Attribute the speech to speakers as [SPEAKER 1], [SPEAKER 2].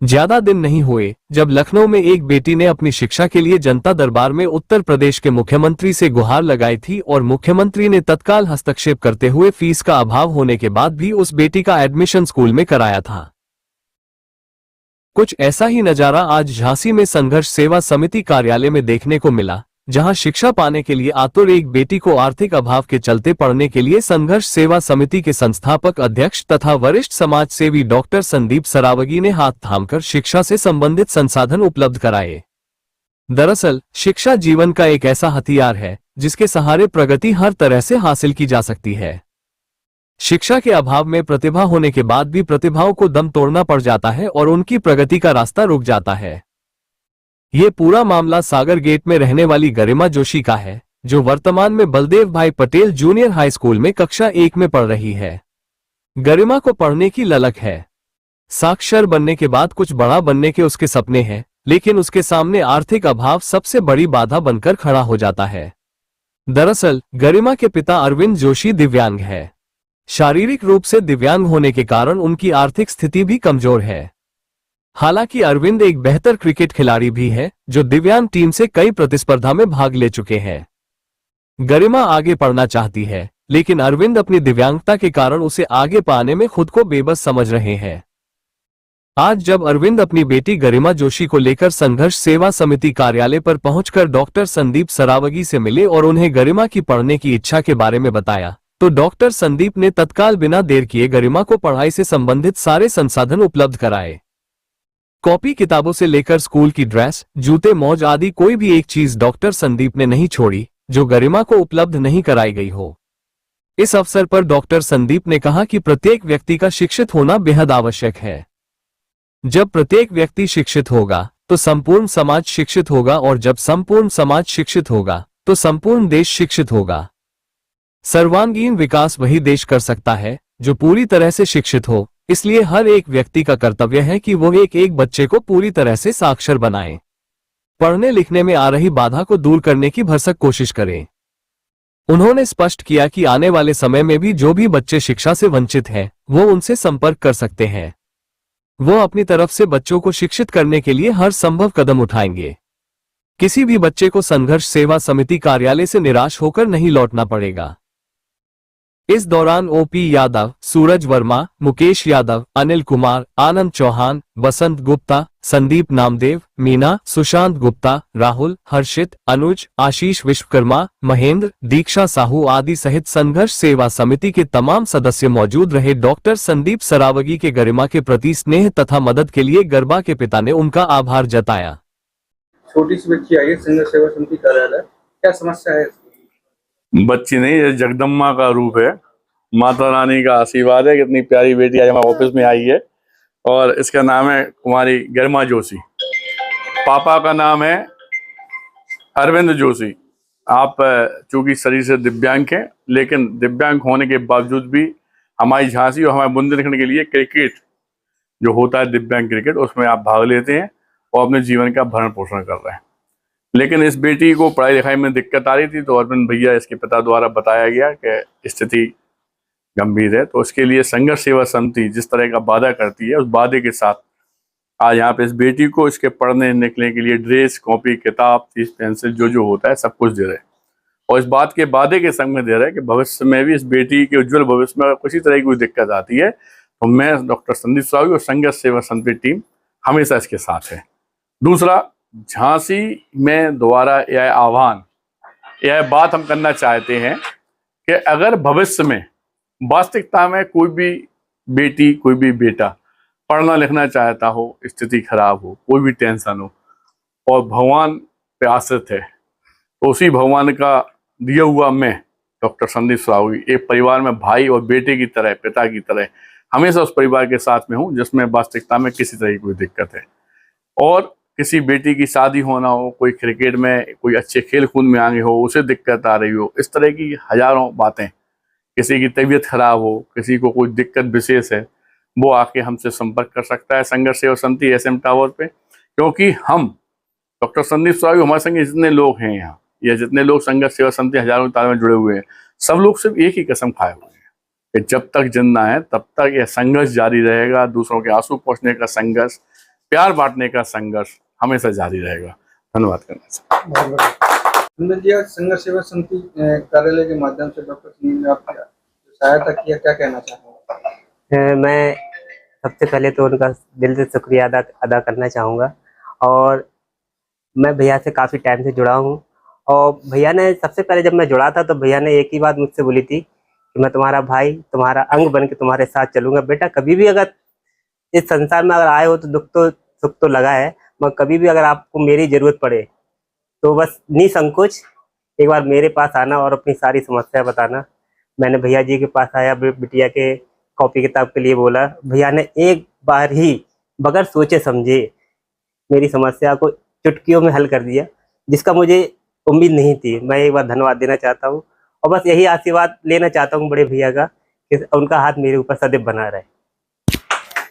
[SPEAKER 1] ज्यादा दिन नहीं हुए जब लखनऊ में एक बेटी ने अपनी शिक्षा के लिए जनता दरबार में उत्तर प्रदेश के मुख्यमंत्री से गुहार लगाई थी और मुख्यमंत्री ने तत्काल हस्तक्षेप करते हुए फीस का अभाव होने के बाद भी उस बेटी का एडमिशन स्कूल में कराया था। कुछ ऐसा ही नजारा आज झांसी में संघर्ष सेवा समिति कार्यालय में देखने को मिला, जहां शिक्षा पाने के लिए आतुर एक बेटी को आर्थिक अभाव के चलते पढ़ने के लिए संघर्ष सेवा समिति के संस्थापक अध्यक्ष तथा वरिष्ठ समाज सेवी डॉक्टर संदीप सरावगी ने हाथ थामकर शिक्षा से संबंधित संसाधन उपलब्ध कराए। दरअसल शिक्षा जीवन का एक ऐसा हथियार है जिसके सहारे प्रगति हर तरह से हासिल की जा सकती है। शिक्षा के अभाव में प्रतिभा होने के बाद भी प्रतिभाओं को दम तोड़ना पड़ जाता है और उनकी प्रगति का रास्ता रुक जाता है। ये पूरा मामला सागर गेट में रहने वाली गरिमा जोशी का है, जो वर्तमान में बलदेव भाई पटेल जूनियर हाई स्कूल में कक्षा 1 में पढ़ रही है। गरिमा को पढ़ने की ललक है। साक्षर बनने के बाद कुछ बड़ा बनने के उसके सपने हैं, लेकिन उसके सामने आर्थिक अभाव सबसे बड़ी बाधा बनकर खड़ा हो जाता है। दरअसल गरिमा के पिता अरविंद जोशी दिव्यांग है। शारीरिक रूप से दिव्यांग होने के कारण उनकी आर्थिक स्थिति भी कमजोर है। हालांकि अरविंद एक बेहतर क्रिकेट खिलाड़ी भी है, जो दिव्यांग टीम से कई प्रतिस्पर्धा में भाग ले चुके हैं। गरिमा आगे पढ़ना चाहती है, लेकिन अरविंद अपनी दिव्यांगता के कारण उसे आगे पाने में खुद को बेबस समझ रहे हैं। आज जब अरविंद अपनी बेटी गरिमा जोशी को लेकर संघर्ष सेवा समिति कार्यालय पर पहुंचकर डॉक्टर संदीप सरावगी से मिले और उन्हें गरिमा की पढ़ने की इच्छा के बारे में बताया, तो डॉक्टर संदीप ने तत्काल बिना देर किए गरिमा को पढ़ाई से संबंधित सारे संसाधन उपलब्ध कराए। कॉपी किताबों से लेकर स्कूल की ड्रेस, जूते, मौज आदि कोई भी एक चीज डॉक्टर संदीप ने नहीं छोड़ी जो गरिमा को उपलब्ध नहीं कराई गई हो। इस अवसर पर डॉक्टर संदीप ने कहा कि प्रत्येक व्यक्ति का शिक्षित होना बेहद आवश्यक है। जब प्रत्येक व्यक्ति शिक्षित होगा तो संपूर्ण समाज शिक्षित होगा, और जब संपूर्ण समाज शिक्षित होगा तो संपूर्ण देश शिक्षित होगा। सर्वांगीण विकास वही देश कर सकता है जो पूरी तरह से शिक्षित हो। इसलिए हर एक व्यक्ति का कर्तव्य है कि वो एक एक बच्चे को पूरी तरह से साक्षर बनाए, पढ़ने लिखने में आ रही बाधा को दूर करने की भरसक कोशिश करें। उन्होंने स्पष्ट किया कि आने वाले समय में भी जो भी बच्चे शिक्षा से वंचित हैं, वो उनसे संपर्क कर सकते हैं। वो अपनी तरफ से बच्चों को शिक्षित करने के लिए हर संभव कदम उठाएंगे। किसी भी बच्चे को संघर्ष सेवा समिति कार्यालय से निराश होकर नहीं लौटना पड़ेगा। इस दौरान ओपी यादव, सूरज वर्मा, मुकेश यादव, अनिल कुमार, आनंद चौहान, बसंत गुप्ता, संदीप नामदेव, मीना, सुशांत गुप्ता, राहुल, हर्षित, अनुज, आशीष विश्वकर्मा, महेंद्र, दीक्षा साहू आदि सहित संघर्ष सेवा समिति के तमाम सदस्य मौजूद रहे। डॉक्टर संदीप सरावगी के गरिमा के प्रति स्नेह तथा मदद के लिए गरिमा के पिता ने उनका आभार जताया।
[SPEAKER 2] छोटी सी बच्ची आई है संघर्ष सेवा समिति कार्यालय, क्या समस्या है?
[SPEAKER 3] बच्ची नहीं, ये जगदम्बा का रूप है। माता रानी का आशीर्वाद है। कितनी प्यारी बेटी आज हमारे ऑफिस में आई है और इसका नाम है कुमारी गरिमा जोशी। पापा का नाम है अरविंद जोशी। आप चूंकि शरीर से दिव्यांग हैं, लेकिन दिव्यांग होने के बावजूद भी हमारी झांसी और हमारे बुंदेलखंड के लिए क्रिकेट जो होता है, दिव्यांग क्रिकेट, उसमें आप भाग लेते हैं और अपने जीवन का भरण पोषण कर रहे हैं। लेकिन इस बेटी को पढ़ाई लिखाई में दिक्कत आ रही थी, तो अरविंद भैया, इसके पिता द्वारा बताया गया कि स्थिति गंभीर है, तो उसके लिए संघर्ष सेवा समिति जिस तरह का वादा करती है, उस वादे के साथ आज यहाँ पे इस बेटी को इसके पढ़ने निकलने के लिए ड्रेस, कॉपी, किताब, फीस, पेंसिल जो होता है सब कुछ दे रहे हैं। और इस बात के वादे के संग में दे रहे हैं कि भविष्य में भी इस बेटी के उज्जवल भविष्य में किसी तरह की कोई दिक्कत आती है तो मैं डॉक्टर संदीप साहू और संघर्ष सेवा समिति टीम हमेशा इसके साथ है। दूसरा, झांसी में दोबारा यह आह्वान, यह बात हम करना चाहते हैं कि अगर भविष्य में वास्तविकता में कोई भी बेटी, कोई भी बेटा पढ़ना लिखना चाहता हो, स्थिति खराब हो, कोई भी टेंशन हो और भगवान पे आश्रित है, तो उसी भगवान का दिया हुआ मैं डॉक्टर संदीप साहू एक परिवार में भाई और बेटे की तरह, पिता की तरह हमेशा उस परिवार के साथ में हूँ जिसमें वास्तविकता में किसी तरह की कोई दिक्कत है। और किसी बेटी की शादी होना हो, कोई क्रिकेट में, कोई अच्छे खेल कूद में आगे हो, उसे दिक्कत आ रही हो, इस तरह की हजारों बातें, किसी की तबीयत खराब हो, किसी को कोई दिक्कत विशेष है, वो आके हमसे संपर्क कर सकता है संघर्ष सेवा समिति SM टावर पे। क्योंकि हम डॉक्टर संदीप साहू, हमारे संग जितने लोग हैं यहाँ, या जितने लोग संघर्ष सेवा समिति हजारों तार में जुड़े हुए हैं, सब लोग सिर्फ एक ही कसम खाए हुए हैं कि जब तक जिंदा है तब तक यह संघर्ष जारी रहेगा। दूसरों के आंसू पोंछने का संघर्ष, प्यार बांटने का संघर्ष हमेशा जारी रहेगा। धन्यवाद करना चाहिए।
[SPEAKER 2] बहुत बढ़िया। सुंदर जी, आज संघर्ष सेवा समिति कार्यालय के माध्यम से डॉक्टर सुनील ने आपकी सहायता किया, क्या कहना चाहूँगा?
[SPEAKER 4] मैं सबसे पहले तो उनका दिल से शुक्रिया अदा करना चाहूँगा। और मैं भैया से काफ़ी टाइम से जुड़ा हूँ, और भैया ने सबसे पहले जब मैं जुड़ा था तो भैया ने एक ही बात मुझसे बोली थी कि मैं तुम्हारा भाई, तुम्हारा अंग बन के तुम्हारे साथ चलूँगा। बेटा, कभी भी अगर इस संसार में अगर आए हो तो दुख तो सुख तो लगा है, मगर कभी भी अगर आपको मेरी ज़रूरत पड़े तो बस निसंकोच एक बार मेरे पास आना और अपनी सारी समस्या बताना। मैंने भैया जी के पास आया, बिटिया के कॉपी किताब के लिए बोला। भैया ने एक बार ही बगैर सोचे समझे मेरी समस्या को चुटकियों में हल कर दिया, जिसका मुझे उम्मीद नहीं थी। मैं एक बार धन्यवाद देना चाहता हूँ, और बस यही आशीर्वाद लेना चाहता हूँ बड़े भैया का कि उनका हाथ मेरे ऊपर सदैव बना रहे।